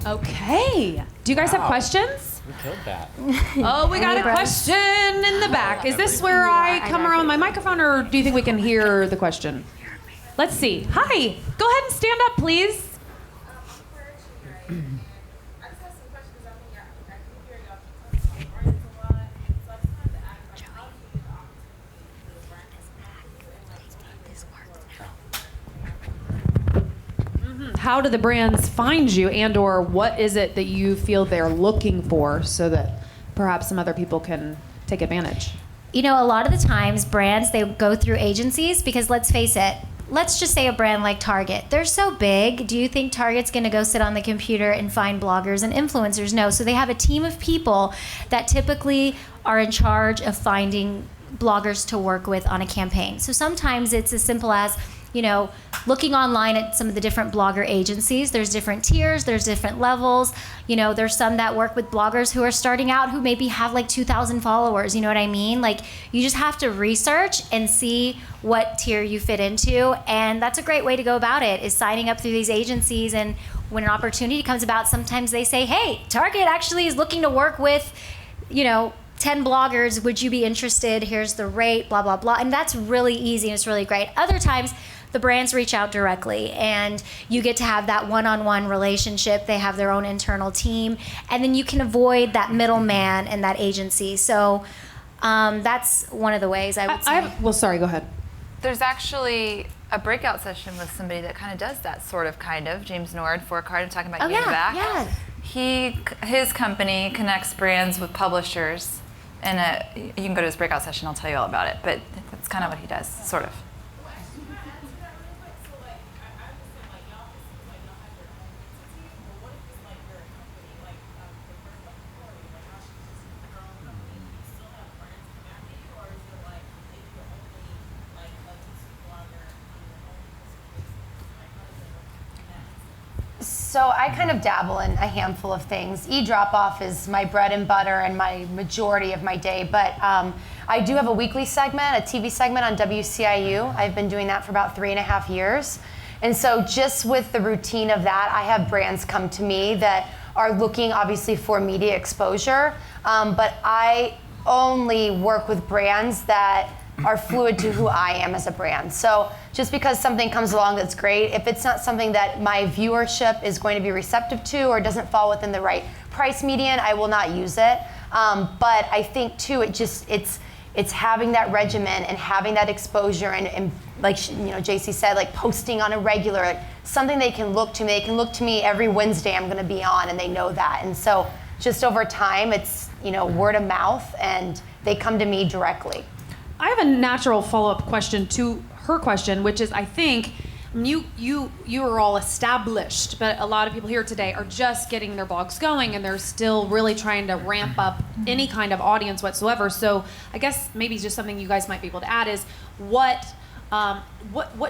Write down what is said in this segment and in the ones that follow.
Okay. Do you guys have questions? We killed that. Oh, we got a question in the back. Is this where I come around with my microphone, or do you think we can hear the question? Let's see. Hi. Go ahead and stand up, please. How do the brands find you, and or what is it that you feel they're looking for so that perhaps some other people can take advantage? You know, a lot of the times brands, they go through agencies because let's face it, let's just say a brand like Target. They're so big. Do you think Target's going to go sit on the computer and find bloggers and influencers? No. So they have a team of people that typically are in charge of finding bloggers to work with on a campaign. So sometimes it's as simple as, you know, looking online at some of the different blogger agencies. There's different tiers, there's different levels. You know, there's some that work with bloggers who are starting out who maybe have like 2,000 followers, you know what I mean? Like, you just have to research and see what tier you fit into. And that's a great way to go about it, is signing up through these agencies. And when an opportunity comes about, sometimes they say, hey, Target actually is looking to work with, you know, 10 bloggers. Would you be interested? Here's the rate, blah, blah, blah. And that's really easy and it's really great. Other times, the brands reach out directly and you get to have that one-on-one relationship. They have their own internal team, and then you can avoid that middleman and that agency. So that's one of the ways I would say. Well, sorry, go ahead. There's actually a breakout session with somebody that kind of does that kind of. James Nord, for Card, I'm talking about back. Yeah. His company connects brands with publishers, and you can go to his breakout session, I'll tell you all about it, but that's kind of what he does, sort of. So I kind of dabble in a handful of things. eDropoff is my bread and butter and my majority of my day, but I do have a weekly segment, a TV segment on WCIU. I've been doing that for about 3.5 years. And so just with the routine of that, I have brands come to me that are looking obviously for media exposure, but I only work with brands that are fluid to who I am as a brand. So just because something comes along that's great, if it's not something that my viewership is going to be receptive to or doesn't fall within the right price median, I will not use it. But I think too, it's having that regimen and having that exposure and like Jacey said, like posting on a regular, like something they can look to me. They can look to me every Wednesday I'm gonna be on, and they know that. And so just over time, it's word of mouth, and they come to me directly. I have a natural follow-up question to her question, which is, I think you are all established, but a lot of people here today are just getting their blogs going, and they're still really trying to ramp up any kind of audience whatsoever. So I guess maybe just something you guys might be able to add is what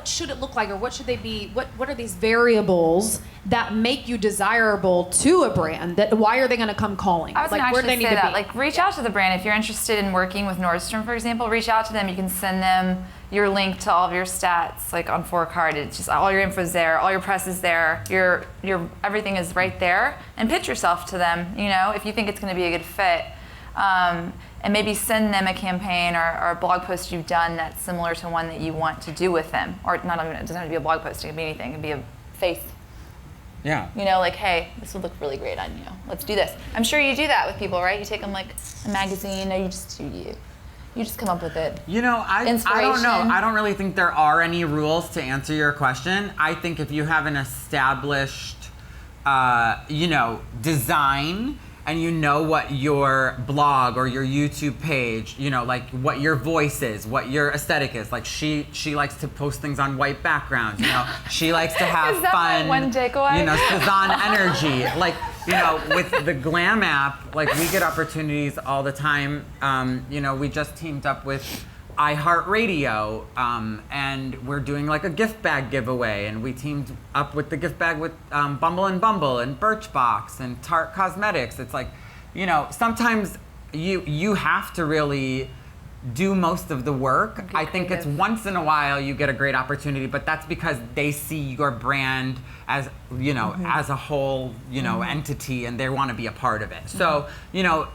should it look like, or what should they be? What are these variables that make you desirable to a brand? Why are they going to come calling? I was like, going where to do they actually need say to that. be? Like, reach out to the brand if you're interested in working with Nordstrom, for example. Reach out to them. You can send them your link to all of your stats, like on 4Card. It's just all your info's there, all your press is there, your everything is right there. And pitch yourself to them. If you think it's going to be a good fit. And maybe send them a campaign or a blog post you've done that's similar to one that you want to do with them. Or not even, it doesn't have to be a blog post, it can be anything. It can be a face. Yeah. Like, hey, this would look really great on you. Let's do this. I'm sure you do that with people, right? You take them like a magazine, or you just come up with it. I don't know. I don't really think there are any rules to answer your question. I think if you have an established, design, and you know what your blog or your YouTube page, like what your voice is, what your aesthetic is. Like she likes to post things on white backgrounds, She likes to have is that fun, my one takeaway? Sazan energy. Like, with the Glam app, like we get opportunities all the time. We just teamed up with iHeartRadio, and we're doing like a gift bag giveaway, and we teamed up with the gift bag with Bumble and Birchbox and Tarte Cosmetics. It's like, sometimes you have to really do most of the work. I think it's creative. once in a while you get a great opportunity, but that's because they see your brand as, you know, as a whole, you know, entity, and they want to be a part of it. So, you know,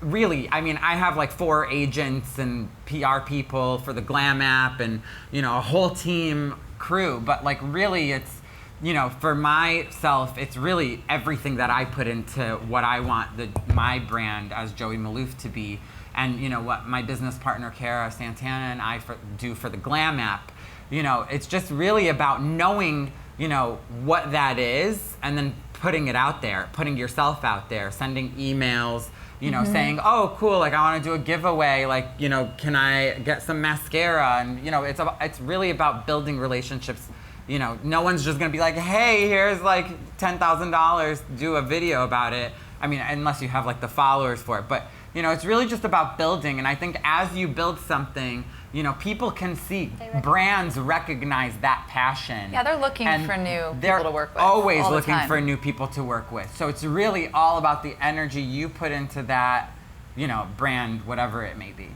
really, I mean, I have like 4 agents and PR people for the Glam app and, you know, a whole team crew, but like really it's, you know, for myself, it's really everything that I put into what I want my brand as Joey Maalouf to be. And, you know, what my business partner, Cara Santana, and I do for the Glam app. You know, it's just really about knowing, you know, what that is and then putting it out there, putting yourself out there, sending emails, you know, saying, oh, cool, like I want to do a giveaway, like, you know, can I get some mascara? And, you know, it's really about building relationships. You know, no one's just going to be like, hey, here's like $10,000, do a video about it. I mean, unless you have like the followers for it. But, you know, it's really just about building. And I think as you build something, you know, people can see, brands recognize that passion. Yeah, they're looking for new people to work with. They're always all the looking time. for new people to work with. So it's really all about the energy you put into that, you know, brand, whatever it may be.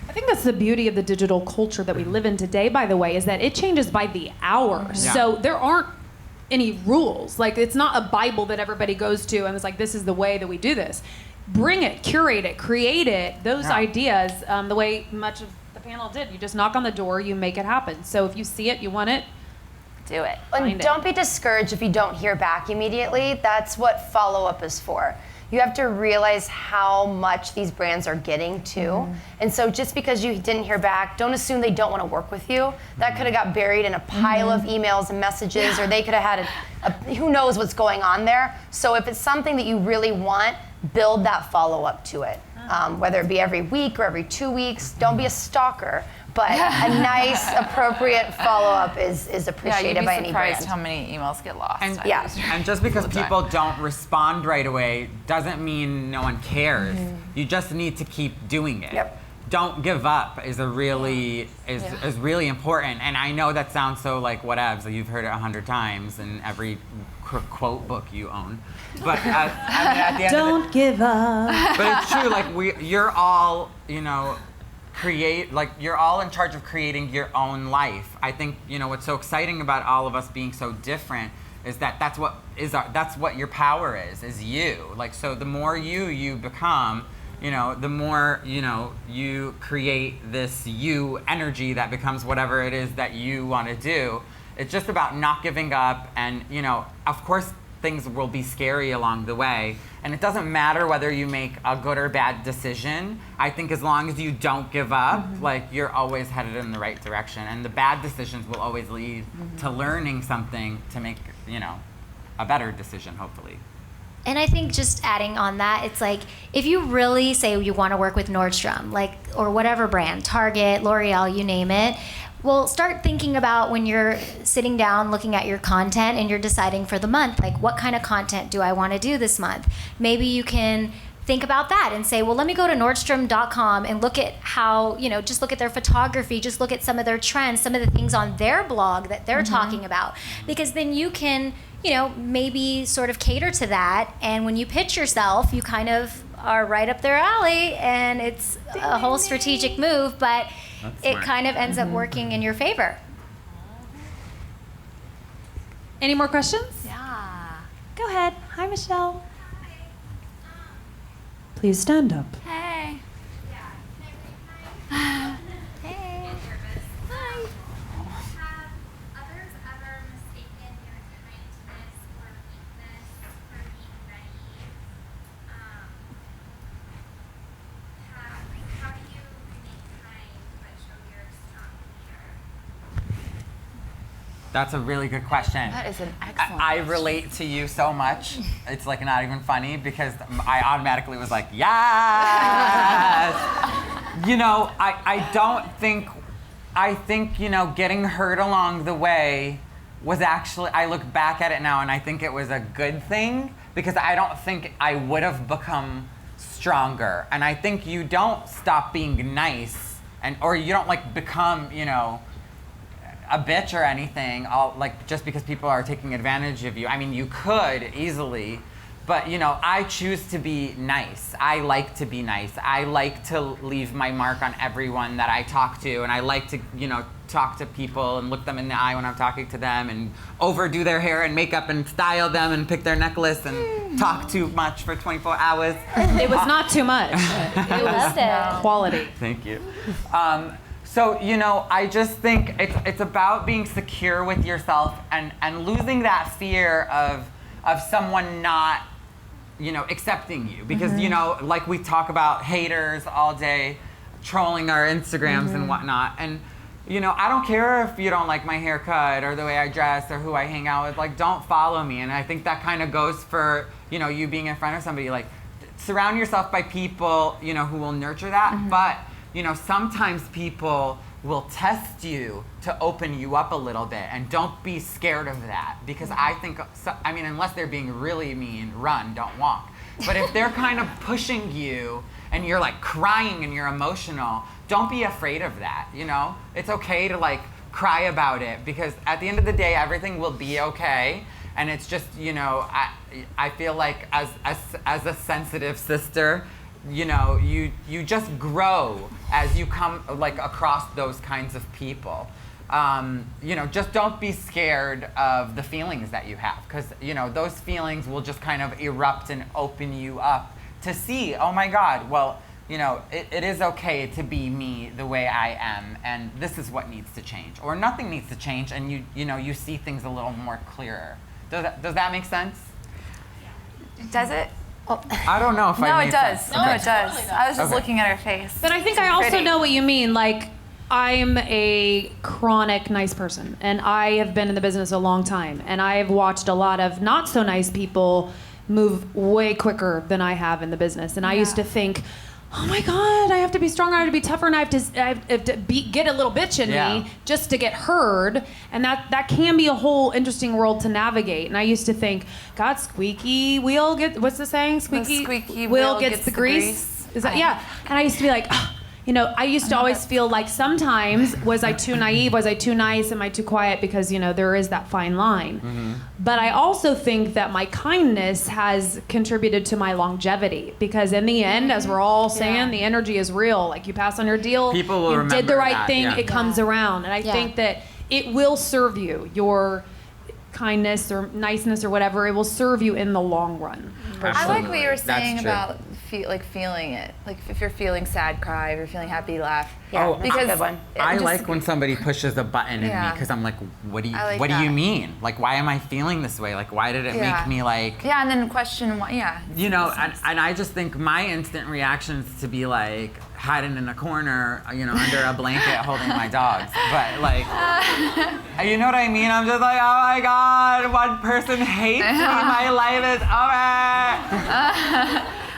I think that's the beauty of the digital culture that we live in today, by the way, is that it changes by the hour. Yeah. So there aren't any rules. Like, it's not a Bible that everybody goes to and it's like, this is the way that we do this. Bring it, curate it, create it, those ideas, the way much of the panel did. You just knock on the door, you make it happen. So if you see it, you want it, Do it. And don't be discouraged if you don't hear back immediately. That's what follow-up is for. You have to realize how much these brands are getting to. And so just because you didn't hear back, don't assume they don't want to work with you. That could have got buried in a pile of emails and messages, or they could have had who knows what's going on there. So if it's something that you really want, build that follow-up to it. Whether it be every week or every 2 weeks. Don't be a stalker, but a nice, appropriate follow-up is Yeah, appreciated you'd by be any surprised brand. how many emails get lost. And, Yeah. and just because All the time. people don't respond right away doesn't mean no one cares. You just need to keep doing it. Yep. Don't give up is really important. And I know that sounds so like whatevs. You've heard it 100 times in every quote book you own. But I mean, at the end of don't give up. but it's true. Like you're all, you know, you're all in charge of creating your own life. I think, you know, what's so exciting about all of us being so different is that that's what your power is you. Like, so the more you become, you know, the more, you know, you create this you energy that becomes whatever it is that you want to do. It's just about not giving up, and, you know, of course things will be scary along the way, and it doesn't matter whether you make a good or bad decision. I think as long as you don't give up, like, you're always headed in the right direction, and the bad decisions will always lead to learning something to make, you know, a better decision, hopefully. And I think just adding on that, it's like, if you really say you want to work with Nordstrom, like, or whatever brand, Target, L'Oreal, you name it, well, start thinking about when you're sitting down looking at your content and you're deciding for the month, like, what kind of content do I want to do this month? Maybe you can think about that and say, well, let me go to Nordstrom.com and look at how, you know, just look at their photography, just look at some of their trends, some of the things on their blog that they're talking about. Because then you can, you know, maybe sort of cater to that. And when you pitch yourself, you kind of are right up their alley, and it's a whole strategic move, but it smart. kind of ends up working in your favor. Any more questions? Yeah. Go ahead. Hi, Michelle. Please stand up. Hey. Hey. Have others ever mistaken your kindness or weakness for being naive? How do you remain kind but show your strong leader? That's a really good question. That is an excellent I question. relate to you so much. It's like not even funny because I automatically was like, yes! You know, I think, you know, getting hurt along the way was actually, I look back at it now and I think it was a good thing because I don't think I would have become stronger. And I think you don't stop being nice or you don't like become, you know, a bitch or anything, just because people are taking advantage of you. I mean, you could easily, But, you know, I choose to be nice. I like to be nice. I like to leave my mark on everyone that I talk to, and I like to, you know, talk to people and look them in the eye when I'm talking to them and overdo their hair and makeup and style them and pick their necklace and talk too much for 24 hours. It was not too much. I loved it. Quality. Thank you. So, you know, I just think it's about being secure with yourself and losing that fear of someone not, you know, accepting you. Because, you know, like we talk about haters all day, trolling our Instagrams and whatnot. And, you know, I don't care if you don't like my haircut or the way I dress or who I hang out with. Like, don't follow me. And I think that kind of goes for, you know, you being in front of somebody. Like, surround yourself by people, you know, who will nurture that. But, you know, sometimes people will test you to open you up a little bit, and don't be scared of that, because I think, I mean, unless they're being really mean, run, don't walk. But if they're kind of pushing you and you're like crying and you're emotional, don't be afraid of that, you know? It's okay to like cry about it, because at the end of the day, everything will be okay. And it's just, you know, I feel like as a sensitive sister, you know, you just grow as you come like across those kinds of people. You know, just don't be scared of the feelings that you have, because, you know, those feelings will just kind of erupt and open you up to see, oh my God, well, you know, it is okay to be me the way I am, and this is what needs to change, or nothing needs to change, and you know, you see things a little more clearer. Does that make sense? Does it? I don't know if No, I it made does. sense. No, Okay. it does. I was just looking at her face. But I think I also know what you mean. Like, I'm a chronic nice person, and I have been in the business a long time, and I have watched a lot of not so nice people move way quicker than I have in the business. And I used to think, oh my God, I have to be stronger, I have to be tougher, and I have to get a little bitch in me just to get heard. And that can be a whole interesting world to navigate. And I used to think, God, squeaky wheel what's the saying? Squeaky wheel gets the grease. Is that, yeah. And I used to be like, you know, I used to always feel like sometimes, was I too naive? Was I too nice? Am I too quiet? Because, you know, there is that fine line. But I also think that my kindness has contributed to my longevity, because in the end, as we're all saying, the energy is real. Like, you pass on your deal, people will you remember did the right that, thing, yeah. it comes around. And I think that it will serve you, your kindness or niceness or whatever, it will serve you in the long run. I like what you were That's saying true. about feeling it. Like, if you're feeling sad, cry. If you're feeling happy, laugh. Yeah, Oh, that's a good one. I like when somebody pushes a button in me, because I'm like, what do you I like what do you that. mean? Like, why am I feeling this way? Like, why did it make me like, Yeah, and then question why. Yeah. you know? And I just think my instant reaction is to be like hiding in a corner, you know, under a blanket holding my dogs. But like, you know what I mean? I'm just like, oh my God, one person hates me, my life is over.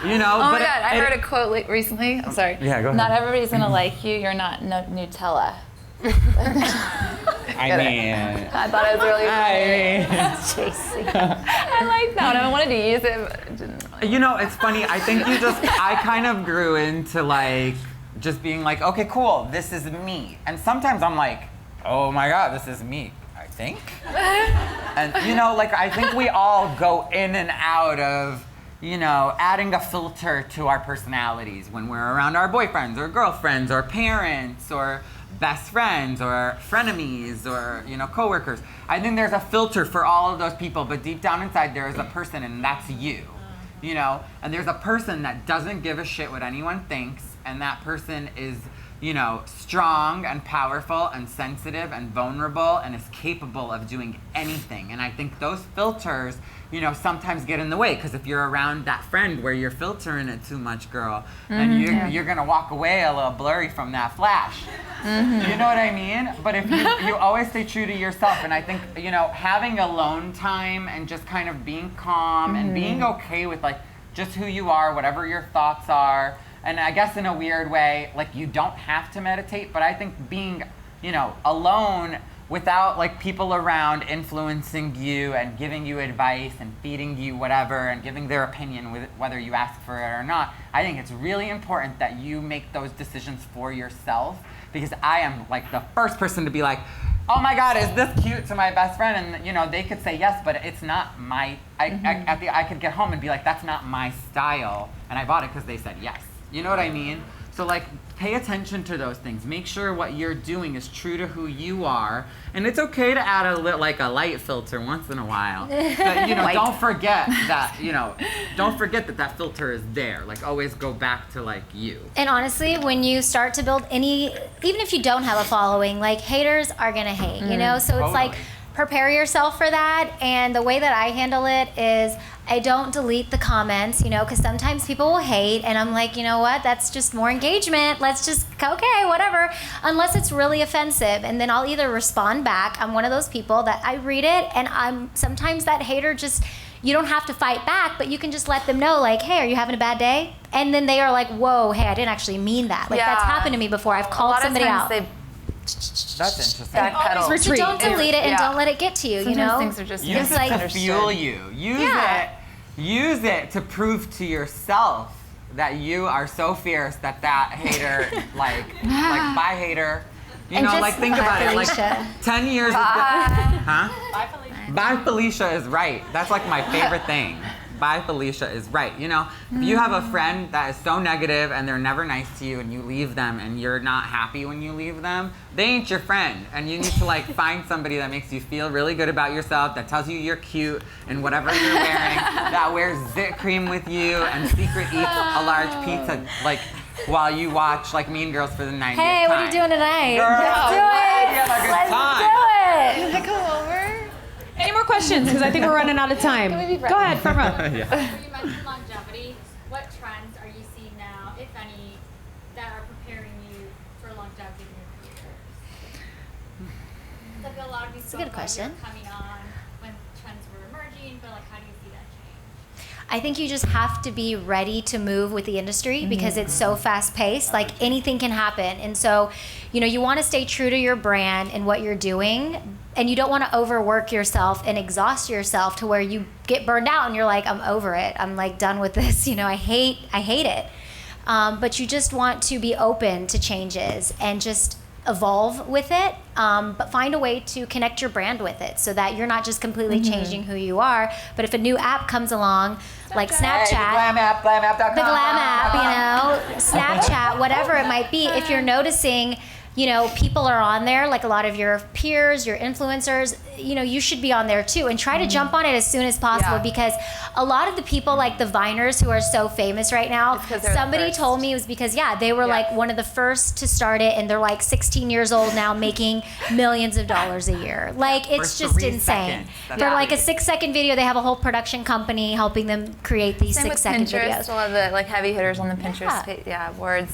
You know, Oh my but God, I heard a quote recently. I'm sorry. Yeah, go ahead. Not everybody's gonna like you. You're not Nutella. I mean, I thought it was really funny. Jacey. I like that one. I wanted to use it, but I didn't. you know, it's funny. I think I kind of grew into like just being like, okay, cool, this is me. And sometimes I'm like, oh my God, this is me, I think. And you know, like, I think we all go in and out of, you know, adding a filter to our personalities when we're around our boyfriends or girlfriends or parents or best friends or frenemies or, you know, coworkers. I think there's a filter for all of those people, but deep down inside there is a person, and that's you, you know? And there's a person that doesn't give a shit what anyone thinks, and that person is, you know, strong and powerful and sensitive and vulnerable and is capable of doing anything. And I think those filters, you know, sometimes get in the way, because if you're around that friend where you're filtering it too much, girl, then you're gonna walk away a little blurry from that flash. You know what I mean? But if you always stay true to yourself, and I think, you know, having alone time and just kind of being calm and being okay with like just who you are, whatever your thoughts are. And I guess in a weird way, like, you don't have to meditate, but I think being, you know, alone without like people around influencing you and giving you advice and feeding you whatever and giving their opinion with whether you ask for it or not, I think it's really important that you make those decisions for yourself, because I am like the first person to be like, oh my God, is this cute to my best friend? And you know, they could say yes, but it's not my. I could get home and be like, that's not my style, and I bought it because they said yes. You know what I mean? So like, pay attention to those things. Make sure what you're doing is true to who you are, and it's okay to add a light filter once in a while. But you know, don't forget that that filter is there. Like, always go back to like you. And honestly, when you start to build even if you don't have a following, like haters are gonna hate, you know? So it's like, prepare yourself for that. And the way that I handle it is I don't delete the comments, you know, because sometimes people will hate, and I'm like, you know what, that's just more engagement. Let's just, okay, whatever, unless it's really offensive. And then I'll either respond back. I'm one of those people that I read it, and sometimes that hater just, you don't have to fight back, but you can just let them know, like, hey, are you having a bad day? And then they are like, whoa, hey, I didn't actually mean that. Like, that's happened to me before. I've called somebody out. That's interesting. Backpedal. So don't delete it and don't let it get to you, Sometimes you know? things are just Use it to fuel you. Use it to prove to yourself that you are so fierce that hater, like bye hater. You know, like, think about it. Like, 10 years. Huh? Bye, Felicia. Bye, Felicia is right. That's like my favorite thing. Bye, Felicia is right. You know, if you have a friend that is so negative and they're never nice to you, and you leave them and you're not happy when you leave them, they ain't your friend. And you need to like find somebody that makes you feel really good about yourself, that tells you you're cute and whatever you're wearing, that wears zit cream with you and secret eats a large pizza like while you watch like Mean Girls for the 90th time. Hey, what are you doing tonight? Girl, Let's do it. have a good time. Let's do it. Can I come over? Any more questions? Because I think we're running out of time. Go ahead, front row. You mentioned longevity. What trends are you seeing now, if any, that are preparing you for longevity in your career? I feel a lot of you spoke good about question. you coming on when trends were emerging, but like, how do you see that change? I think you just have to be ready to move with the industry because it's so fast paced. Like, anything can happen. And so, you know, you want to stay true to your brand and what you're doing. And you don't want to overwork yourself and exhaust yourself to where you get burned out and you're like, I'm over it. I'm like done with this. You know, I hate it. But you just want to be open to changes and just evolve with it. But find a way to connect your brand with it so that you're not just completely changing who you are. But if a new app comes along, like Snapchat, Glamapp.com. the Glam app, you know, Snapchat, whatever it might be, if you're noticing, you know, people are on there, like a lot of your peers, your influencers, you know, you should be on there too, and try to jump on it as soon as possible because a lot of the people, like the Viners who are so famous right now, somebody told me it was because, they were like one of the first to start it, and they're like 16 years old now making millions of dollars a year. Like, it's just insane. For like a 6-second video, they have a whole production company helping them create these 6-second videos. A lot of the like heavy hitters on the Pinterest page, words.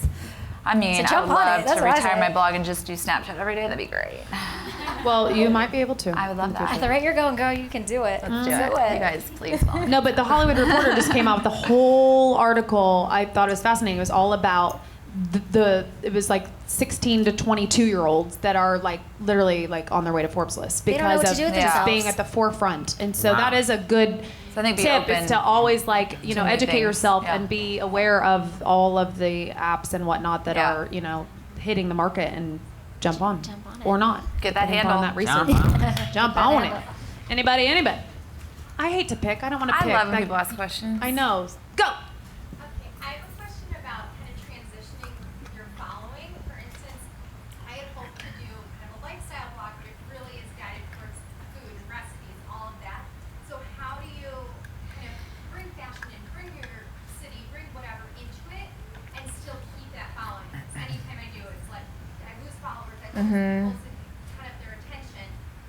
I mean, So I would jump on it. love That's to what I retire say. my blog and just do Snapchat every day. That'd be great. Well, you might be able to. I would love that. At the rate you're going, girl, you can do it. Let's do it. You guys, please don't. No, but the Hollywood Reporter just came out with a whole article. I thought it was fascinating. It was all about it was like 16 to 22-year-olds that are like literally like on their way to Forbes list They don't know because what to do of with themselves. being at the forefront. And so that is a good So I think be tip open is to always like, you know, new educate things. yourself Yeah. and be aware of all of the apps and whatnot that are, you know, hitting the market and jump on Jump on it. or not. Get that Depends handle. on that research. Jump that on it. handle. Anybody? I hate to pick. I don't want to I pick. love when Like, people ask questions. I know. Go. Okay, I have a question about kind of transitioning your following. For instance, I had hoped to do kind of a lifestyle blog, which really is guided towards food and recipes, all of that. So how do you kind of bring fashion and bring your city, bring whatever into it, and still keep that following? Because anytime I do, it's like I lose followers, I lose people, kind of their attention.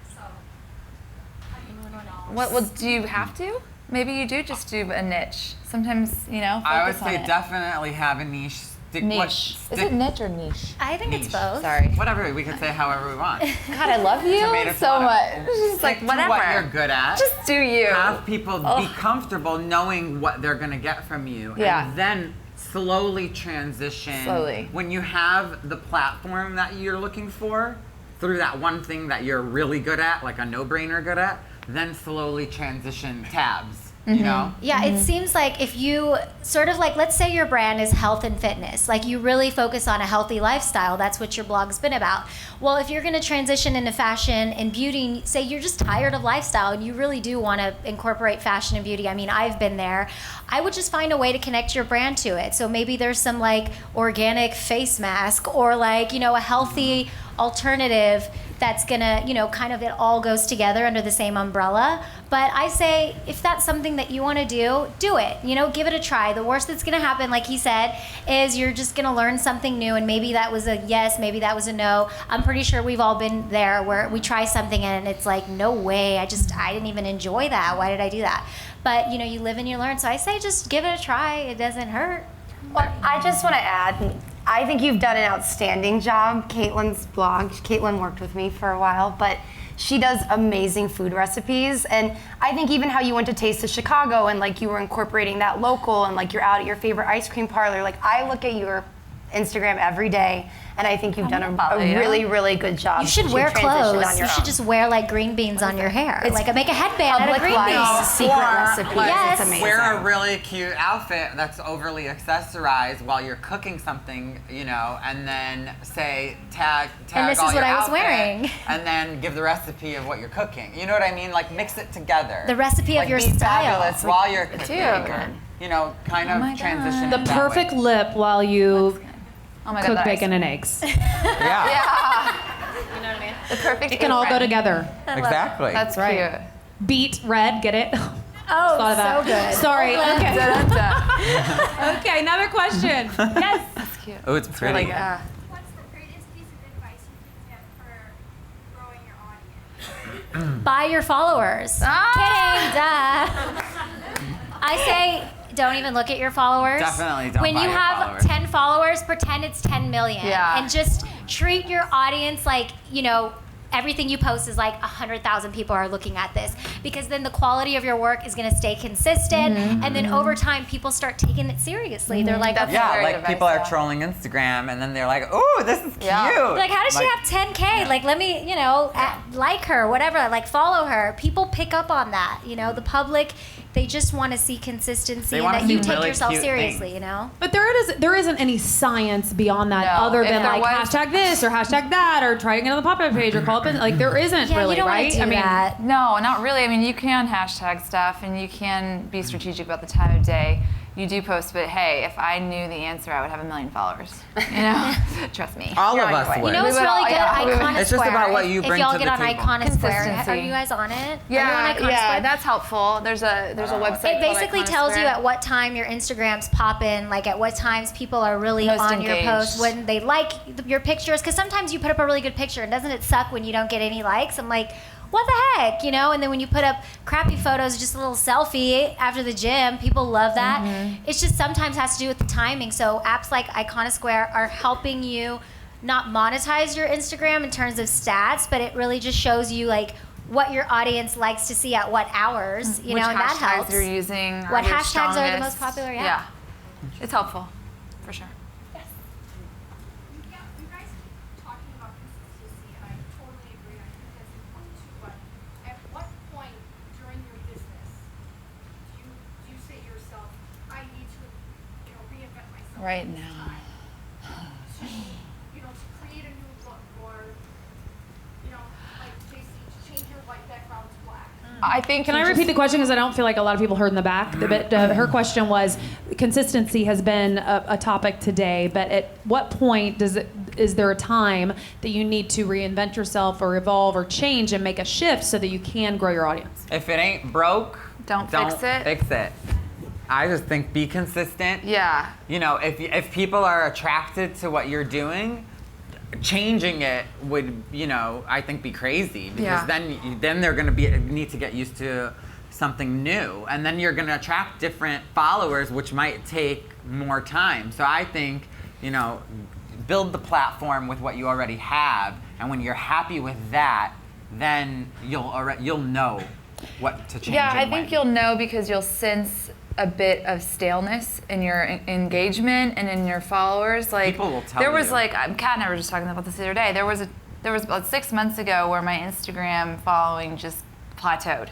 So how do you do it all? Well, do you have to? Maybe you do just do a niche. Sometimes, you know, I would focus on say it. definitely have a niche. Niche. Is it niche or niche? I think it's Niche. both. Sorry. Whatever, we can say however we want. God, I love you Tomato, so tomato. much. It's just like Stick to whatever. what you're good at. Just do you. Have people be comfortable knowing what they're gonna get from you, Yeah. and then slowly transition. Slowly. When you have the platform that you're looking for, through that one thing that you're really good at, like a no-brainer good at, then slowly transition tabs. You know? Yeah, it seems like if you sort of like, let's say your brand is health and fitness, like you really focus on a healthy lifestyle, that's what your blog's been about. Well, if you're going to transition into fashion and beauty, say you're just tired of lifestyle and you really do want to incorporate fashion and beauty, I mean, I've been there, I would just find a way to connect your brand to it. So maybe there's some like organic face mask or like, you know, a healthy alternative that's gonna, you know, kind of it all goes together under the same umbrella. But I say, if that's something that you want to do it. You know, give it a try. The worst that's gonna happen, like he said, is you're just gonna learn something new, and maybe that was a yes, maybe that was a no. I'm pretty sure we've all been there where we try something and it's like, no way, I didn't even enjoy that. Why did I do that? But you know, you live and you learn. So I say, just give it a try. It doesn't hurt. Well, I just want to add, I think you've done an outstanding job. Caitlin's blog, Caitlin worked with me for a while, but she does amazing food recipes. And I think even how you went to Taste of Chicago and like you were incorporating that local and like you're out at your favorite ice cream parlor, like I look at your Instagram every day and I think you've done a really, really good job. You should wear clothes. You should just wear like green beans on your hair. Like make a headband out of green beans. Secret recipe. Yes. It's amazing. Wear a really cute outfit that's overly accessorized while you're cooking something, you know, and then say tag And this all is what your I was outfit, wearing. and then give the recipe of what you're cooking. You know what I mean? Like mix it together. The recipe of like, your be style. fabulous while you're cooking. Dude. You know, kind of transition. The that perfect way. lip while you Oh my cook God, bacon and eggs. Yeah. You know what I mean? The perfect. It can all go together. Exactly. That's Right. cute. Beet red, get it? Oh, Thought of that. so good. Sorry. Okay. Dun-dun-dun. Okay, another question. Yes. That's cute. Oh, it's pretty. Really good. What's the greatest piece of advice you could give for growing your audience? Buy your followers. Kidding, duh. I say, don't even look at your followers. Definitely don't When buy you your have followers. 10 followers, pretend it's 10 million. Yeah. And just treat your audience like, you know, everything you post is like 100,000 people are looking at this, because then the quality of your work is going to stay consistent, and then over time people start taking it seriously. They're like, That's okay, Yeah, Very like advice, people are yeah. trolling Instagram, and then they're like, "Oh, this is cute." Yeah. like, how does she have 10K? Like, let me, you know, like her, whatever, like follow her. People pick up on that, you know, the public, they just want to see consistency They and wanna that you see take really yourself cute seriously, things. you know? But there isn't any science beyond that, No. other If than there like was- hashtag this or hashtag that or try to get on the pop-up page or call up. Like there isn't Yeah, really, you don't right? want to do I mean, that. No, not really. I mean, you can hashtag stuff and you can be strategic about the time of day. You do post, but hey, if I knew the answer, I would have 1 million followers. You know, trust me. All You're of on us your way. would. You know what's We would really all- good? yeah, we would. Icona It's just Square. about what you If bring y'all to get the on table. Icona Square, Consistency. are you guys on it? Are you Yeah, on Icona yeah, Square? that's helpful. There's a website. It basically called Icona tells you Square. at what time your Instagrams pop in, like at what times people are really Most on your engaged. posts, when they like your pictures. Because sometimes you put up a really good picture, and doesn't it suck when you don't get any likes? I'm like, what the heck, you know? And then when you put up crappy photos, just a little selfie after the gym, people love that. It's just sometimes has to do with the timing. So apps like Icona Square are helping you not monetize your Instagram in terms of stats, but it really just shows you like what your audience likes to see at what hours, you Which know, and that hashtags helps. you're using. Are What your hashtags are the strongest. most popular, yeah. Yeah, it's helpful, for sure. Yeah, you guys keep talking about consistency, and I totally agree. I think that's important too. But at what point during your business do you say to yourself, I need to, reinvent myself? Right this now. time to create a new look, or like Jacey, to change your white background to black. I think. Can I repeat the question because I don't feel like a lot of people heard in the back? But her question was, consistency has been a topic today, but at what point is there a time that you need to reinvent yourself or evolve or change and make a shift so that you can grow your audience? If it ain't broke, Don't fix it. Fix it. I just think be consistent. Yeah. You know, if people are attracted to what you're doing, changing it would, I think be crazy, because Yeah. then they're going to need to get used to something new, and then you're going to attract different followers, which might take more time. So I think, build the platform with what you already have, and when you're happy with that, then you'll know what to change. Yeah, and I think when. you'll know because you'll sense a bit of staleness in your engagement and in your followers. Like People will tell there was you. like Catt and I were just talking about this the other day. There was about 6 months ago where my Instagram following just plateaued.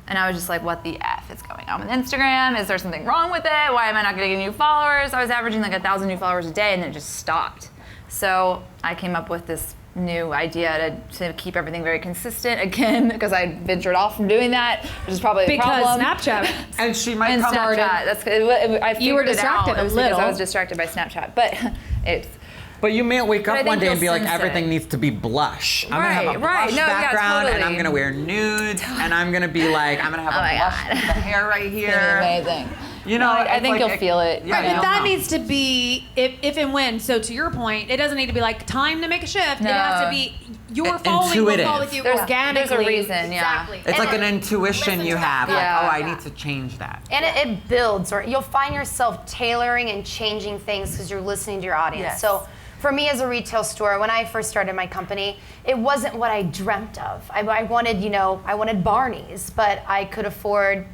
And I was just like, what the F is going on with Instagram? Is there something wrong with it? Why am I not getting new followers? I was averaging like 1,000 new followers a day, and then it just stopped. So I came up with this new idea to keep everything very consistent again, because I ventured off from doing that, which is probably a problem. Because Snapchat. And she might And come Snapchat, You were distracted a because little. I was distracted by Snapchat, but it's. But you may wake But I up one think day and be you'll like, sense everything it. needs to be blush. I'm gonna have a Right. blush No, yeah, background, and I'm totally. gonna wear nudes, and I'm gonna be like, I'm gonna have Oh my a blush God. with the hair right It's here. amazing. You know, I it's think like you'll feel it. Yeah, Right, you but don't that know. needs to be if and when. So to your point, it doesn't need to be like time to make a shift. It has to No. be your following will Intuitive. follow with you There's organically. a reason, yeah. Exactly. It's like an And intuition listen you to have. that. Like, Yeah. oh, I Yeah. need to change that. And it builds, or you'll find yourself tailoring and changing things because you're listening to your audience. Yes. So for me as a retail store, when I first started my company, it wasn't what I dreamt of. I wanted, I wanted Barney's, but I could afford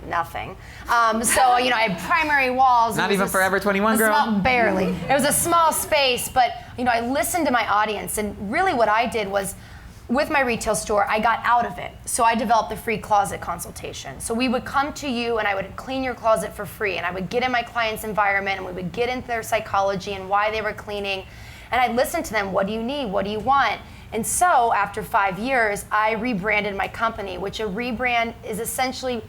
nothing. So, I had primary walls. Not It was even a Forever 21, a girl? small- barely. It was a small space, but, I listened to my audience, and really what I did was, with my retail store, I got out of it. So I developed the free closet consultation. So we would come to you and I would clean your closet for free, and I would get in my client's environment, and we would get into their psychology and why they were cleaning. And I'd listen to them. What do you need? What do you want? And so after 5 years, I rebranded my company, which a rebrand is essentially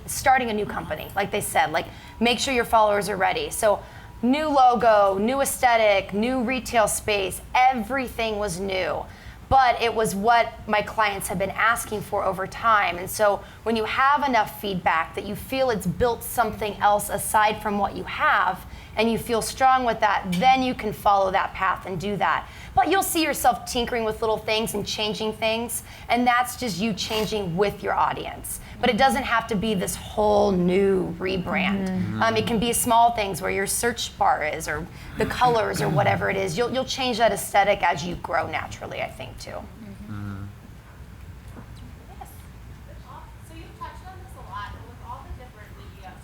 starting a new company. Like they said, make sure your followers are ready. So new logo, new aesthetic, new retail space, everything was new. But it was what my clients have been asking for over time. And so when you have enough feedback that you feel it's built something else aside from what you have, and you feel strong with that, then you can follow that path and do that. But you'll see yourself tinkering with little things and changing things, and that's just you changing with your audience. But it doesn't have to be this whole new rebrand. It can be small things where your search bar is, or the colors, or whatever it is. You'll change that aesthetic as you grow naturally, I think, too. So you touched on this a lot, but with all the different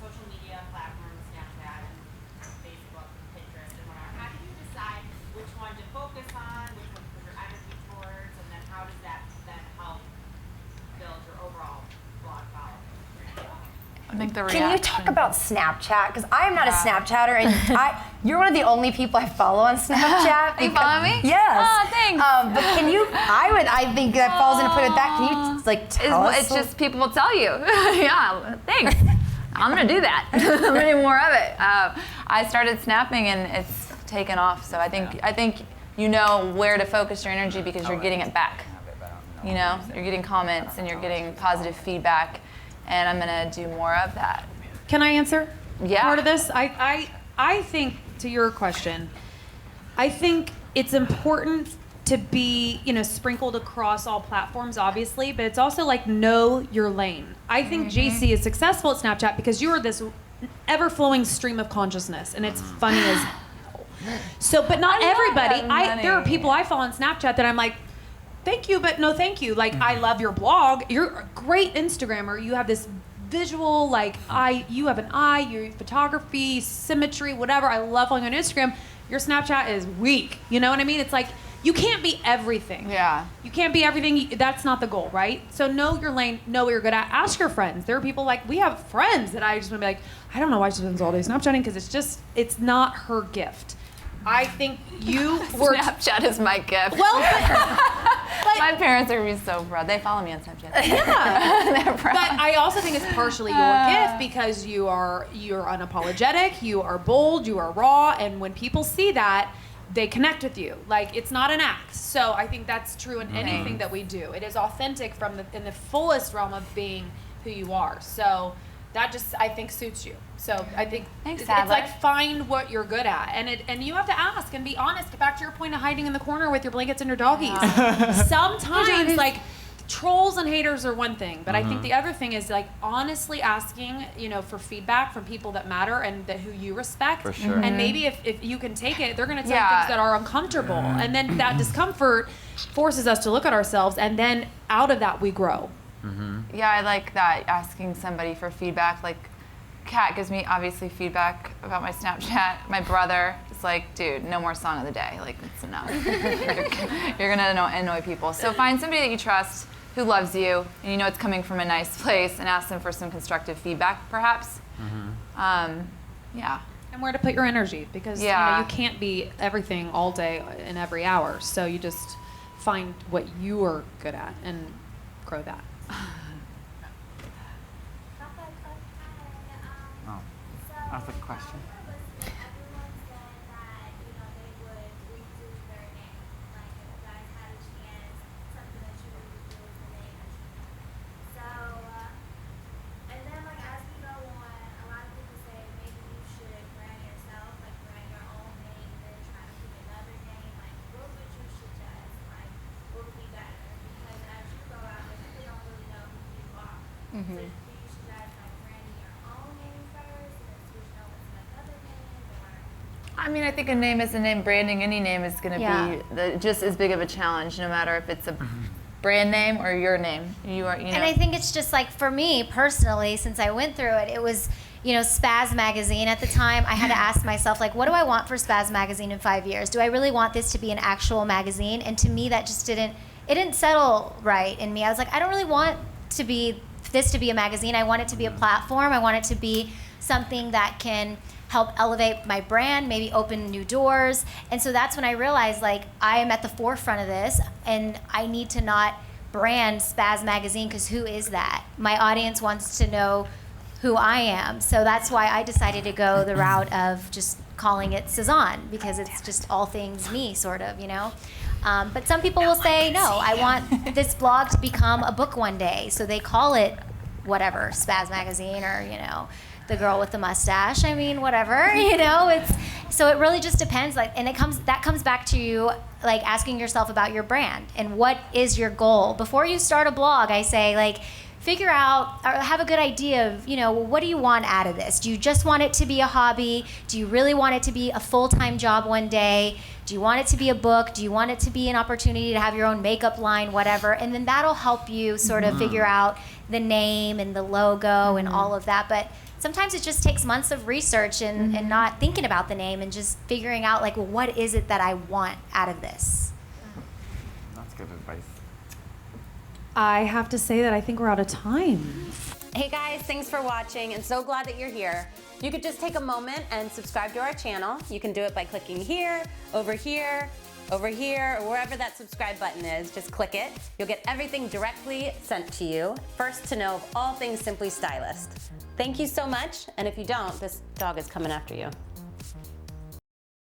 social media platforms, Snapchat and Facebook, Pinterest, and whatever, how do you decide which one to focus on, which one to put your energy towards, and then how does that then help build your overall blog following? I think the Can you talk reaction- about Snapchat? Because I'm not a Snapchatter, and you're one of the only people I follow on Snapchat. You follow me? Yes. Oh, thanks. But can you? I think that falls into play with that. Can you tell us? It's just people will tell you. Yeah, thanks. I'm gonna do that. I'm gonna do more of it. I started snapping and it's taken off. So I think you know where to focus your energy because you're getting it back. You're getting comments and you're getting positive feedback, and I'm gonna do more of that. Can I answer Yeah. part of this? I think, to your question, I think it's important to be, sprinkled across all platforms, obviously, but it's also like know your lane. I think Jacey is successful at Snapchat because you are this ever-flowing stream of consciousness, and it's funny as so. But not everybody. There are people I follow on Snapchat that I'm like, thank you, but no thank you. Like, I love your blog. You're a great Instagrammer. You have this visual, you have an eye, your photography, symmetry, whatever. I love following on Instagram. Your Snapchat is weak. You know what I mean? It's like, you can't be everything. Yeah. You can't be everything. That's not the goal, right? So know your lane, know what you're good at. Ask your friends. There are people we have friends that I just want to be like, I don't know why she spends all day Snapchatting because it's not her gift. I think you were. Snapchat is my gift. Well, My parents are really so proud. They follow me on Snapchat. yeah. They're proud. But I also think it's partially your gift because you're unapologetic, you are bold, you are raw, and when people see that, they connect with you. It's not an act. So I think that's true in anything that we do. It is authentic in the fullest realm of being who you are. So that just, I think, suits you. So I think Thanks, it's Sadler. find what you're good at, and you have to ask and be honest. Get back to your point of hiding in the corner with your blankets and your doggies. Sometimes trolls and haters are one thing, but I think the other thing is honestly asking, for feedback from people that matter and who you respect. For sure. And maybe if you can take it, they're going to tell you Yeah. things that are uncomfortable, and then that discomfort forces us to look at ourselves, and then out of that we grow. Yeah, I like that, asking somebody for feedback. Catt gives me, obviously, feedback about my Snapchat. My brother is like, dude, no more song of the day. It's enough. You're going to annoy people. So find somebody that you trust who loves you, and you know it's coming from a nice place, and ask them for some constructive feedback, perhaps. Yeah. And where to put your energy, because you can't be everything all day and every hour. So you just find what you are good at and grow that. Oh, that's a question. I mean, I think a name is a name. Branding any name is going to be just as big of a challenge, no matter if it's a brand name or your name. And I think it's just like, for me personally, since I went through it, it was, Spaz Magazine at the time. I had to ask myself, like, what do I want for Spaz Magazine in 5 years? Do I really want this to be an actual magazine? And to me, that just didn't settle right in me. I was like, I don't really want this to be a magazine. I want it to be a platform. I want it to be something that can help elevate my brand, maybe open new doors. And so that's when I realized, like, I am at the forefront of this, and I need to not brand Spaz Magazine, because who is that? My audience wants to know who I am. So that's why I decided to go the route of just calling it Sazan, because it's just all things me, sort of, But some people will say, no, I want this blog to become a book one day. So they call it whatever, Spaz Magazine, or, the girl with the mustache. I mean, whatever, so it really just depends. Like, and that comes back to you, like, asking yourself about your brand and what is your goal. Before you start a blog, I say, like, figure out or have a good idea of, what do you want out of this? Do you just want it to be a hobby? Do you really want it to be a full-time job one day? Do you want it to be a book? Do you want it to be an opportunity to have your own makeup line, whatever? And then that'll help you sort of figure out the name and the logo and all of that. But sometimes it just takes months of research and not thinking about the name and just figuring out, like, well, what is it that I want out of this? That's good advice. I have to say that I think we're out of time. Hey guys, thanks for watching, and so glad that you're here. You could just take a moment and subscribe to our channel. You can do it by clicking here, over here, over here, or wherever that subscribe button is. Just click it. You'll get everything directly sent to you, first to know of all things Simply Stylist. Thank you so much, and if you don't, this dog is coming after you.